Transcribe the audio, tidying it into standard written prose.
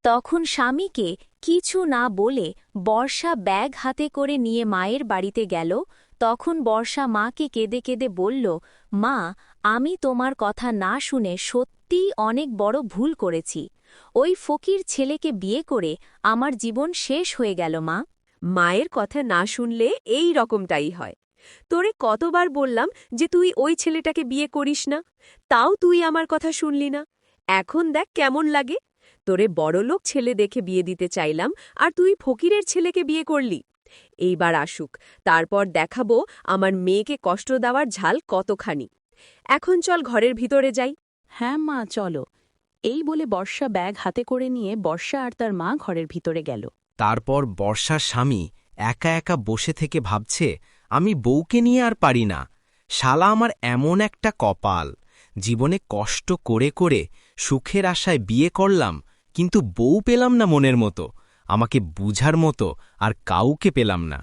তখন স্বামীকে কিছু না বলে বর্ষা ব্যাগ হাতে করে নিয়ে মায়ের বাড়িতে গেল। তখন বর্ষা মাকে কেঁদে কেঁদে বলল, মা, আমি তোমার কথা না শুনে সত্যিই অনেক বড় ভুল করেছি। ওই ফকির ছেলেকে বিয়ে করে আমার জীবন শেষ হয়ে গেল মা। মায়ের কথা না শুনলে এই রকমটাই হয়। তোরে কতবার বললাম যে তুই ওই ছেলেটাকে বিয়ে করিস না, তাও তুই আমার কথা শুনলি না। এখন দেখ কেমন লাগে। তোরে বড়লোক ছেলে দেখে বিয়ে দিতে চাইলাম, আর তুই ফকিরের ছেলেকে বিয়ে করলি। এইবার আসুক, তারপর দেখাবো আমার মেয়েকে কষ্ট দেওয়ার ঝাল কতখানি। এখন চল ঘরের ভিতরে যাই। হ্যাঁ মা, চলো। এই বলে বর্ষা ব্যাগ হাতে করে নিয়ে বর্ষা আর তার মা ঘরের ভিতরে গেল। তারপর বর্ষার স্বামী একা একা বসে থেকে ভাবছে, আমি বউকে নিয়ে আর পারি না। শালা আমার এমন একটা কপাল, জীবনে কষ্ট করে করে সুখের আশায় বিয়ে করলাম, কিন্তু বউ পেলাম না মনের মতো, আমাকে বুঝার মতো আর কাউকে পেলাম না।